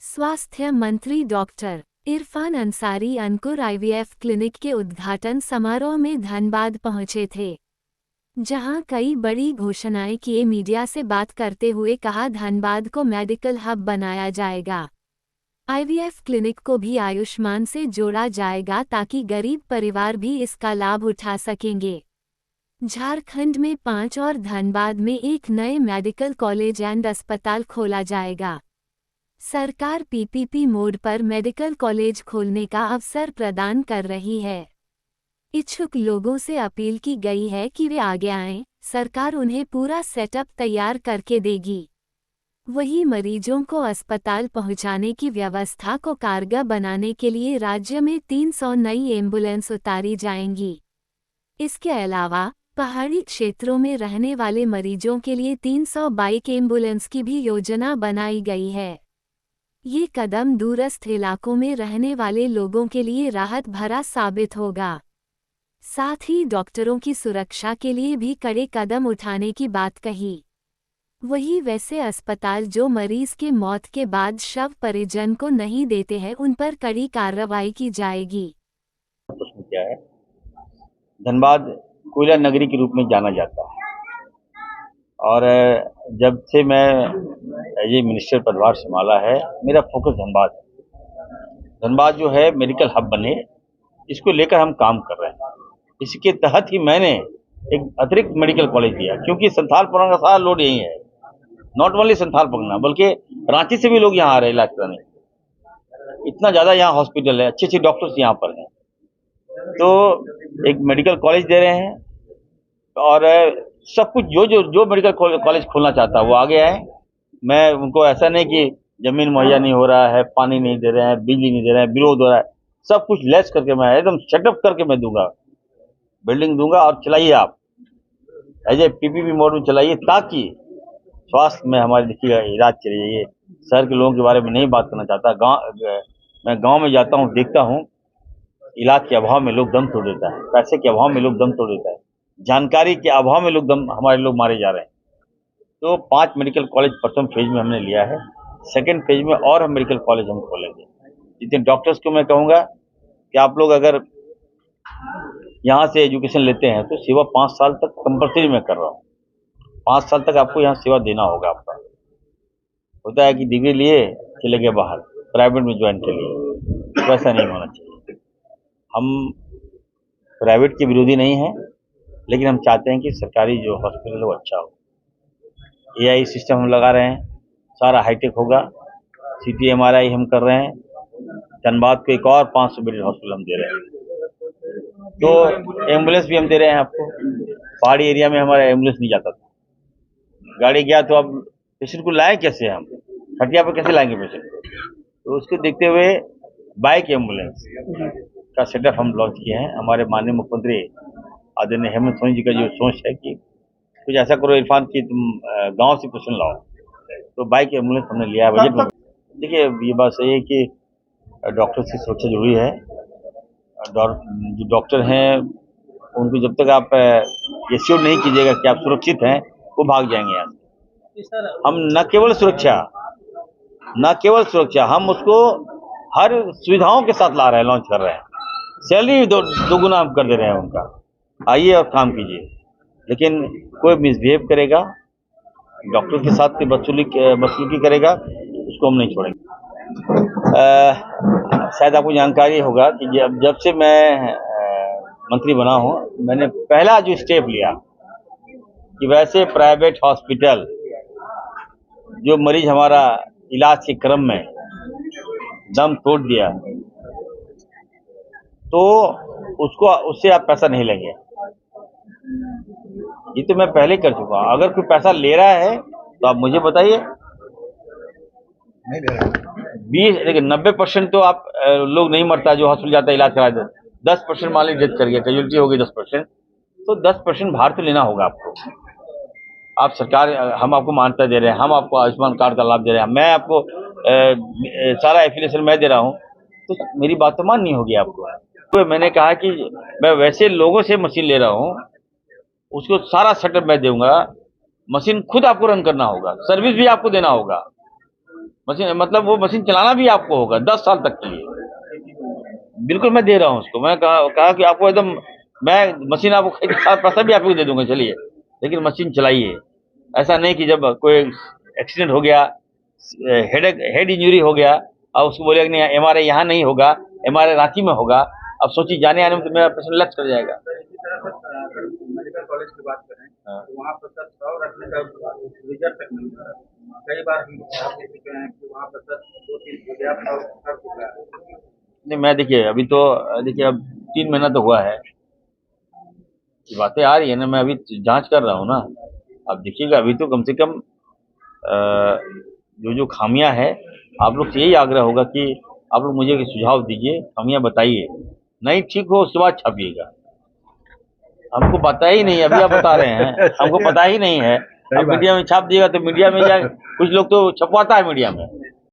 स्वास्थ्य मंत्री डॉक्टर इरफान अंसारी अंकुर IVF clinic के उद्घाटन समारोह में धनबाद पहुंचे थे, जहां कई बड़ी घोषणाएं किए। मीडिया से बात करते हुए कहा, धनबाद को मेडिकल हब बनाया जाएगा। आईवीएफ क्लिनिक को भी आयुष्मान से जोड़ा जाएगा ताकि गरीब परिवार भी इसका लाभ उठा सकेंगे। झारखंड में 5 और धनबाद में 1 नए मेडिकल कॉलेज एंड अस्पताल खोला जाएगा। सरकार पीपीपी मोड पर मेडिकल कॉलेज खोलने का अवसर प्रदान कर रही है। इच्छुक लोगों से अपील की गई है कि वे आगे आएं, सरकार उन्हें पूरा सेटअप तैयार करके देगी। वहीं मरीजों को अस्पताल पहुंचाने की व्यवस्था को कारगर बनाने के लिए राज्य में 300 नई एम्बुलेंस उतारी जाएंगी। इसके अलावा पहाड़ी क्षेत्रों में रहने वाले मरीजों के लिए 300 बाइक एम्बुलेंस की भी योजना बनाई गई है। ये कदम दूरस्थ इलाकों में रहने वाले लोगों के लिए राहत भरा साबित होगा। साथ ही डॉक्टरों की सुरक्षा के लिए भी कड़े कदम उठाने की बात कही। वहीं वैसे अस्पताल जो मरीज के मौत के बाद शव परिजन को नहीं देते हैं, उन पर कड़ी कार्रवाई की जाएगी। प्रश्न क्या है? धनबाद कोयला नगरी के रूप में जाना जाता है और जब से मैं ये मिनिस्टर पदभार संभाला है, मेरा फोकस धनबाद है। धनबाद जो है मेडिकल हब बने, इसको लेकर हम काम कर रहे हैं। इसके तहत ही मैंने एक अतिरिक्त मेडिकल कॉलेज दिया, क्योंकि संथाल परगना का सारा लोड यही है। नॉट ओनली संथाल परगना, बल्कि रांची से भी लोग यहाँ आ रहे हैं इलाज कराने। इतना ज़्यादा यहाँ हॉस्पिटल है, अच्छे अच्छे डॉक्टर्स यहाँ पर हैं, तो एक मेडिकल कॉलेज दे रहे हैं। और सब कुछ जो मेडिकल कॉलेज खोलना चाहता है वो आगे आए। मैं उनको ऐसा नहीं कि जमीन मुहैया नहीं हो रहा है, पानी नहीं दे रहे हैं, बिजली नहीं दे रहे हैं, विरोध हो रहा है, सब कुछ लेस करके मैं एकदम सेटअप करके मैं दूंगा, बिल्डिंग दूंगा। और चलाइए आप एज ए पीपीपी मोड में चलाइए, ताकि स्वास्थ्य में हमारे देखिए इलाज चले जाइए। शहर के लोगों के बारे में नहीं बात करना चाहता। मैं गाँव में जाता हूँ, देखता हूँ इलाज के अभाव में लोग दम तोड़ देता है, पैसे के अभाव में लोग दम तोड़ देता है, जानकारी के अभाव में हमारे लोग मारे जा रहे हैं। तो 5 मेडिकल कॉलेज प्रथम फेज में हमने लिया है। सेकंड फेज में और हम मेडिकल कॉलेज हम खोलेंगे। जितने डॉक्टर्स को मैं कहूँगा कि आप लोग अगर यहाँ से एजुकेशन लेते हैं तो सेवा 5 साल तक कंपल्सरी मैं कर रहा हूँ। 5 साल तक आपको यहाँ सेवा देना होगा। आपका होता है कि डिग्री लिए चले गए बाहर प्राइवेट में ज्वाइन के लिए, वैसा नहीं होना चाहिए। हम प्राइवेट के विरोधी नहीं हैं, लेकिन हम चाहते हैं कि सरकारी जो हॉस्पिटल है वो अच्छा हो। एआई सिस्टम हम लगा रहे हैं, सारा हाईटेक होगा। सीटी MRI हम कर रहे हैं। धनबाद को एक और 500 बेड हॉस्पिटल हम दे रहे हैं। तो एम्बुलेंस भी हम दे रहे हैं आपको। पहाड़ी एरिया में हमारा एम्बुलेंस नहीं जाता था, गाड़ी गया तो अब पेशेंट को लाए कैसे, हम खटिया पर कैसे लाएंगे पेशेंट को? तो उसको देखते हुए बाइक एम्बुलेंस का सेटअप हम लॉन्च किए हैं। हमारे माननीय मुख्यमंत्री आदरणीय हेमंत सोरेन जी का जो सोच है कि कुछ ऐसा करो इरफान की तुम गांव से पेशेंट लाओ, तो बाइक एम्बुलेंस हमने लिया है बजट में। देखिए, ये बात सही है कि डॉक्टर की सुरक्षा जरूरी है। जो डॉक्टर हैं उनको जब तक आप ये श्योर नहीं कीजिएगा कि आप सुरक्षित हैं, वो भाग जाएंगे यहाँ से। हम न केवल सुरक्षा, हम उसको हर सुविधाओं के साथ ला रहे हैं, लॉन्च कर रहे हैं। सैलरी दोगुना हम कर दे रहे हैं उनका। आइए और काम कीजिए। लेकिन कोई मिसबिहेव करेगा, डॉक्टर के साथ बदसलूकी करेगा, उसको हम नहीं छोड़ेंगे। शायद आपको जानकारी होगा कि जब से मैं मंत्री बना हूँ, मैंने पहला जो स्टेप लिया कि वैसे प्राइवेट हॉस्पिटल जो मरीज हमारा इलाज के क्रम में दम तोड़ दिया, तो उससे आप पैसा नहीं लेंगे। ये तो मैं पहले कर चुका हूँ। अगर कोई पैसा ले रहा है तो आप मुझे बताइए। नहीं ले रहा। 90% तो आप लोग नहीं मरता जो हॉस्पिटल जाता है इलाज करा देता। 10% मान लीजिए डेथ कर गया, कैजुअलिटी हो गई 10%, तो 10% बाहर तो लेना होगा आपको। आप सरकार, हम आपको मान्यता दे रहे हैं, हम आपको आयुष्मान कार्ड का लाभ दे रहे हैं, मैं आपको सारा एफिलिएशन मैं दे रहा हूँ, तो मेरी बात तो माननी होगी आपको। तो मैंने कहा कि मैं वैसे लोगों से मशीन ले रहा हूँ, उसको सारा सेटअप मैं दूंगा। मशीन खुद आपको रन करना होगा, सर्विस भी आपको देना होगा। मशीन मतलब वो मशीन चलाना भी आपको होगा 10 साल तक के लिए। बिल्कुल मैं दे रहा हूँ उसको, मैं कहा कि आपको एकदम मैं मशीन आपको खरीद के साथ पैसा भी आपको दे दूंगा, चलिए, लेकिन मशीन चलाइए। ऐसा नहीं कि जब कोई एक्सीडेंट हो गया, हेड इंजरी हो गया, और उसको बोलेगा नहीं एमआरआई यहाँ नहीं होगा, एमआरआई रांची में होगा। अब सोचिए जाने आने में तो मेरा पेशेंट लच कर जाएगा। इसी तरह सर अगर मेडिकल कॉलेज की बात करें हाँ। तो वहाँ पर सर 100 रखने का रिजल्ट तक नहीं हो रहा। कई बार हम आप देख चुके हैं कि वहाँ पर सर 2-3 पर्याप्त कर चुका है। नहीं, मैं देखिए अभी तो देखिए अब 3 महीना तो हुआ है, ये बातें आ रही है ना, मैं अभी जांच कर रहा हूँ ना। आप देखिएगा अभी तो कम से कम जो जो खामियां है, आप लोग से यही आग्रह होगा कि आप लोग मुझे सुझाव दीजिए, खामियां बताइए, नहीं ठीक हो उसके बाद छापिएगा। हमको पता ही नहीं, अभी आप बता रहे हैं, हमको पता ही नहीं है। अब मीडिया में छाप दिएगा तो मीडिया में जाए, कुछ लोग तो छपवाता है मीडिया में।